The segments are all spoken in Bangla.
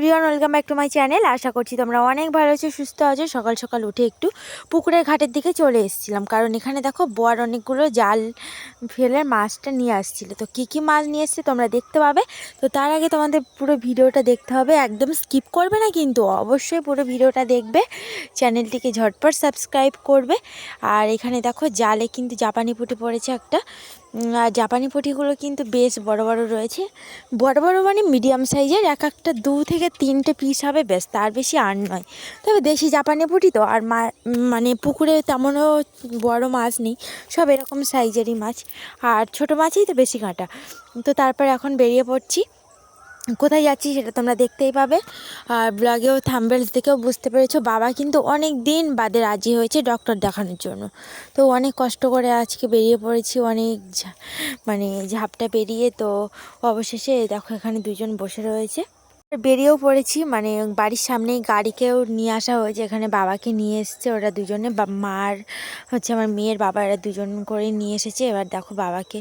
Everyone, welcome back to my channel. আশা করছি তোমরা অনেক ভালো আছো, সুস্থ আছো। সকাল সকাল উঠে একটু পুকুরের ঘাটের দিকে চলে এসেছিলাম, কারণ এখানে দেখো বর অনেকগুলো জাল ফেলে মাছটা নিয়ে আসছিল। তো কী কী মাছ নিয়ে এসছে তোমরা দেখতে পাবে। তো তার আগে তোমাদের পুরো ভিডিওটা দেখতে হবে, একদম স্কিপ করবে না কিন্তু, অবশ্যই পুরো ভিডিওটা দেখবে। চ্যানেলটিকে ঝটপট সাবস্ক্রাইব করবে। আর এখানে দেখো জালে কিন্তু জাপানি পুঁটি পড়েছে একটা। আর জাপানি পুঁটিগুলো কিন্তু বেশ বড় বড় রয়েছে, বড় বড় মানে মিডিয়াম সাইজের। এক একটা 2 থেকে 3টে পিস হবে, বেশ, তার বেশি আর নয়। তবে দেশি জাপানি পুঁটি তো, আর মানে পুকুরে তেমনও বড় মাছ নেই, সব এরকম সাইজেরই মাছ, আর ছোটো মাছই তো বেশি কাঁটা। তো তারপর এখন বেরিয়ে পড়ছি। কোথায় যাচ্ছি সেটা তোমরা দেখতেই পাবে, আর ব্লগেও থাম্বনেলস দেখেও বুঝতে পেরেছো। বাবা কিন্তু অনেক দিন বাদে রাজি হয়েছে ডক্টর দেখানোর জন্য। তো অনেক কষ্ট করে আজকে বেরিয়ে পড়েছি, অনেক মানে ঝাপটা পেরিয়ে। তো অবশেষে দেখো এখানে দুজন বসে রয়েছে, বেরিয়েও পড়েছি। মানে বাড়ির সামনেই গাড়িকেও নিয়ে আসা হয়েছে, এখানে বাবাকে নিয়ে এসছে ওরা দুজনে, মার হচ্ছে আমার মেয়ের বাবা, এরা দুজন করে নিয়ে এসেছে। এবার দেখো বাবাকে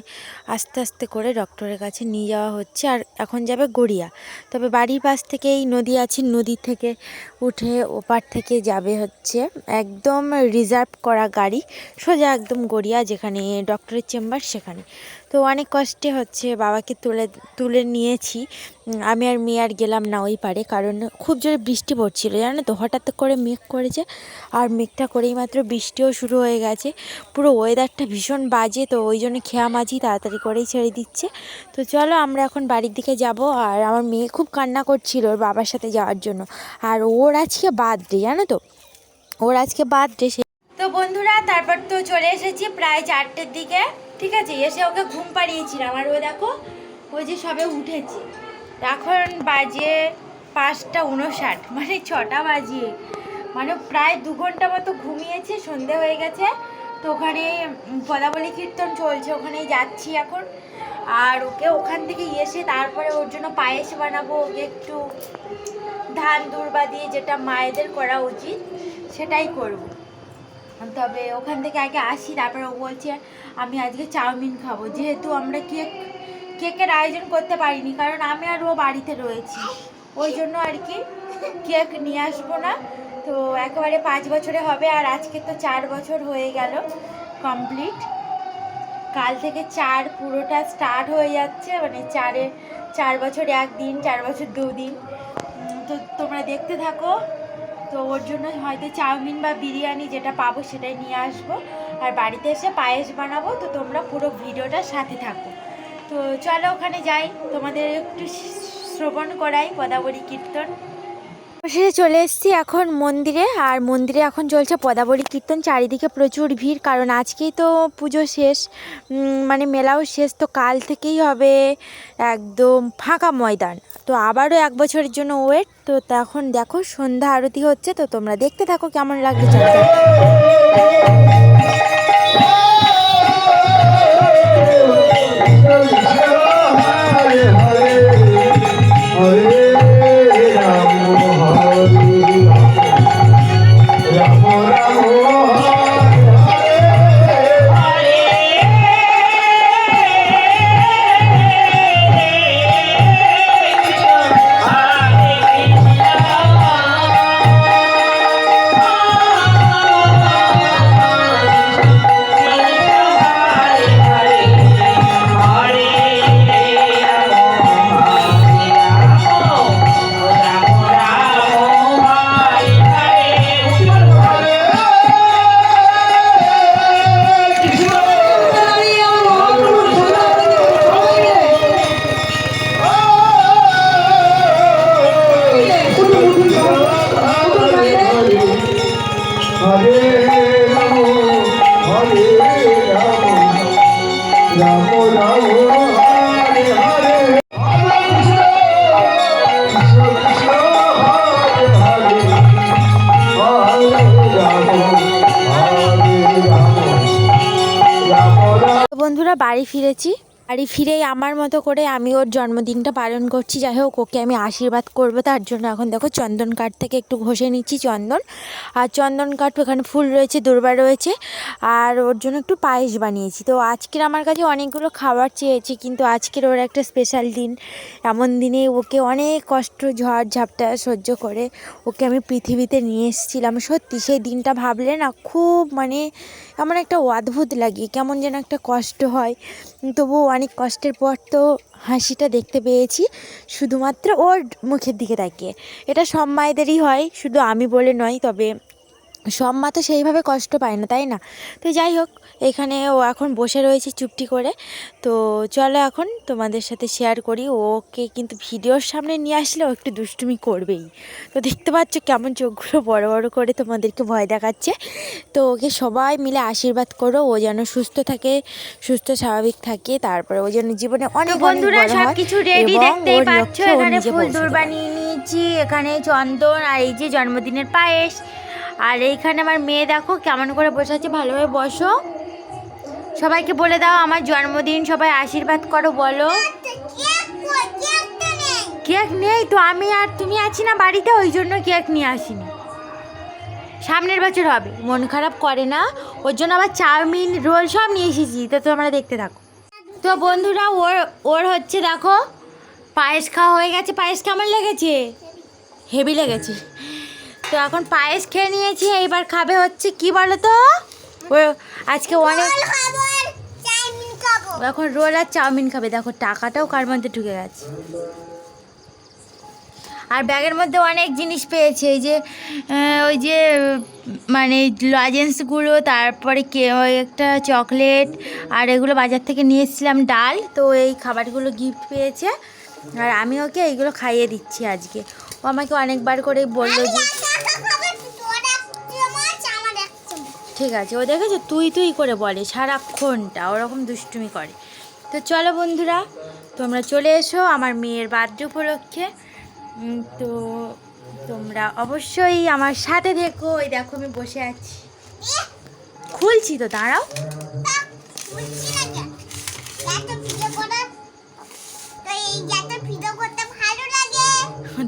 আস্তে আস্তে করে ডক্টরের কাছে নিয়ে যাওয়া হচ্ছে। আর এখন যাবে গড়িয়া। তবে বাড়ির পাশ থেকে এই নদী আছে, নদী থেকে উঠে ওপার থেকে যাবে হচ্ছে একদম রিজার্ভ করা গাড়ি, সোজা একদম গড়িয়া, যেখানে ডক্টরের চেম্বার সেখানে। তো অনেক কষ্টে হচ্ছে বাবাকে তুলে নিয়েছি। আমি আর মেয়ে আর গেলাম না ওই পারে, কারণ খুব জোরে বৃষ্টি পড়ছিল, জানো তো। হঠাৎ করে মেঘ করেছে, আর মেঘটা করেই মাত্র বৃষ্টিও শুরু হয়ে গেছে। পুরো ওয়েদারটা ভীষণ বাজে, তো ওই জন্য খেয়া মাঝি তাড়াতাড়ি করেই ছেড়ে দিচ্ছে। তো চলো আমরা এখন বাড়ির দিকে যাব। আর আমার মেয়ে খুব কান্না করছিল ওর বাবার সাথে যাওয়ার জন্য। আর ওর আজকে বার্থডে, জানো তো, ওর আজকে বার্থডে। তো বন্ধুরা, তারপর তো চলে এসেছি প্রায় 4টের দিকে, ঠিক আছে। এসে ওকে ঘুম পাড়িয়েছিলাম, আর ও দেখো ওই যে সবে উঠেছে। এখন বাজে 5টা 59, মানে 6টা বাজিয়ে, মানে প্রায় 2 ঘন্টা মতো ঘুমিয়েছে, সন্ধে হয়ে গেছে। তো ওখানে পদাবলী কীর্তন চলছে, ওখানেই যাচ্ছি এখন। আর ওকে ওখান থেকে এসে তারপরে ওর জন্য পায়েস বানাবো। ওকে একটু ধান দুর্বা দিয়ে, যেটা মায়েদের করা উচিত সেটাই করব। তবে ওখান থেকে আগে আসি, তারপরে ও বলছে আমি আজকে চাউমিন খাবো, যেহেতু আমরা কেকের আয়োজন করতে পারিনি, কারণ আমি আর ও বাড়িতে রয়েছি, ওই জন্য আর কি কেক নিয়ে আসবো না। তো একেবারে 5 বছরে হবে, আর আজকে তো 4 বছর হয়ে গেল কমপ্লিট। কাল থেকে 4 পুরোটা স্টার্ট হয়ে যাচ্ছে, মানে 4 বছর 1 দিন, 4 বছর 2 দিন। তো তোমরা দেখতে থাকো। তো ওর জন্য হয়তো চাউমিন বা বিরিয়ানি যেটা পাবো সেটাই নিয়ে আসবো, আর বাড়িতে এসে পায়েস বানাবো। তো তোমরা পুরো ভিডিওটার সাথে থাকো। তো চলো ওখানে যাই, তোমাদের একটু শ্রবণ করাই পদাবলী কীর্তন। অবশেষে চলে এসেছি এখন মন্দিরে, আর মন্দিরে এখন চলছে পদাবলী কীর্তন। চারিদিকে প্রচুর ভিড়, কারণ আজকেই তো পুজো শেষ, মানে মেলাও শেষ। তো কাল থেকেই হবে একদম ফাঁকা ময়দান। তো আবারও 1 বছরের জন্য ওয়েট। তো তখন দেখো সন্ধ্যা আরতি হচ্ছে, তো তোমরা দেখতে থাকো কেমন লাগছে চলছে। বন্ধুরা বাড়ি ফিরেছি, বাড়ি ফিরেই আমার মতো করে আমি ওর জন্মদিনটা পালন করছি। যাই হোক, ওকে আমি আশীর্বাদ করবো, তার জন্য এখন দেখো চন্দন কাঠ থেকে একটু ঘষে নিচ্ছি চন্দন। আর চন্দন কাঠ, এখানে ফুল রয়েছে, দূর্বা রয়েছে, আর ওর জন্য একটু পায়েস বানিয়েছি। তো আজকের আমার কাছে অনেকগুলো খাবার চেয়েছি, কিন্তু আজকের ওর একটা স্পেশাল দিন। এমন দিনে ওকে অনেক কষ্ট ঝড় ঝাপটা সহ্য করে ওকে আমি পৃথিবীতে নিয়ে এসেছিলাম। সত্যি সেই দিনটা ভাবলে না খুব মানে এমন একটা অদ্ভুত লাগে, কেমন যেন একটা কষ্ট হয়। তবুও অনেক কষ্টের পর তো হাসিটা দেখতে পেয়েছি, শুধুমাত্র ওর মুখের দিকে তাকিয়ে। এটা সব মায়েদেরই হয়, শুধু আমি বলে নয়, তবে সব মা তো সেইভাবে কষ্ট পায় না, তাই না? তো যাই হোক, এখানে ও এখন বসে রয়েছে চুপটি করে। তো চলো এখন তোমাদের সাথে শেয়ার করি। ওকে কিন্তু ভিডিওর সামনে নিয়ে আসলে ও একটু দুষ্টুমি করবেই। তো দেখতে পাচ্ছ কেমন চোখগুলো বড় বড় করে তোমাদেরকে ভয় দেখাচ্ছে। তো ওকে সবাই মিলে আশীর্বাদ করো, ও যেন সুস্থ থাকে, সুস্থ স্বাভাবিক থাকে, তারপরে ও যেন জীবনে অনেক বন্ধুরা বড় হয় সবকিছু রেডি এবং দেখতেই ওর পাচ্ছ। লক্ষ্যে ও এখানে নিজে ফুল পৌঁছতে দূর্বা পারে। নিয়ে নিয়েছি, এখানে চন্দন, আর এই যে জন্মদিনের পায়েস। আর এইখানে আমার মেয়ে দেখো কেমন করে বসে আছে। ভালোভাবে বসো, সবাইকে বলে দাও আমার জন্মদিন, সবাই আশীর্বাদ করো, বলো। কেক নেই তো, আমি আর তুমি আছি না বাড়িতে, ওই জন্য কেক নিয়ে আসিনি। সামনের বছর হবে, মন খারাপ করে না, ওর জন্য আবার চাউমিন রোল সব নিয়ে এসেছি। তো তোমরা দেখতে থাকো। তো বন্ধুরা ওর ওর হচ্ছে দেখো পায়েস খাওয়া হয়ে গেছে। পায়েস কেমন লেগেছে? হেভি লেগেছে। তো এখন পায়েস খেয়ে নিয়েছি, এইবার খাবে হচ্ছে কি বলো তো, ও আজকে অনেক এখন রোল আর চাউমিন খাবে। দেখো টাকাটাও কার মধ্যে ঢুকে গেছে। আর ব্যাগের মধ্যে অনেক জিনিস পেয়েছে, এই যে ওই যে মানে লজেন্সগুলো, তারপরে ওই একটা চকলেট, আর এগুলো বাজার থেকে নিয়ে এসেছিলাম, ডাল। তো এই খাবারগুলো গিফট পেয়েছে, আর আমি ওকে এইগুলো খাইয়ে দিচ্ছি আজকে। ও আমাকে অনেকবার করে বললো যে ঠিক আছে। ও দেখেছো তুই তুই করে বলে সারাক্ষণটা, ওরকম দুষ্টুমি করে। তো চলো বন্ধুরা, তোমরা চলে এসো আমার মেয়ের বার্থডে উপলক্ষে। তো তোমরা অবশ্যই আমার সাথে দেখো। ওই দেখো আমি বসে আছি, খুলছি তো, দাঁড়াও।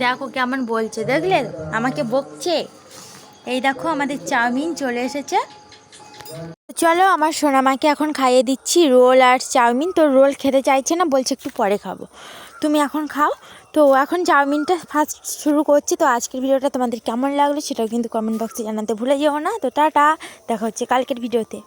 দেখো কেমন বলছে, দেখলে আমাকে বকছে। এই দেখো আমাদের চাউমিন চলে এসেছে। চলো আমার সোনামাকে এখন খাইয়ে দিচ্ছি রোল আর চাউমিন। তো রোল খেতে চাইছে না, বলছে একটু পরে খাবো, তুমি এখন খাও। তো এখন চাউমিনটা ফার্স্ট শুরু করছি। তো আজকের ভিডিওটা তোমাদের কেমন লাগলো সেটাও কিন্তু কমেন্ট বক্সে জানাতে ভুলে যেও না। তো টাটা, দেখা হচ্ছে কালকের ভিডিওতে।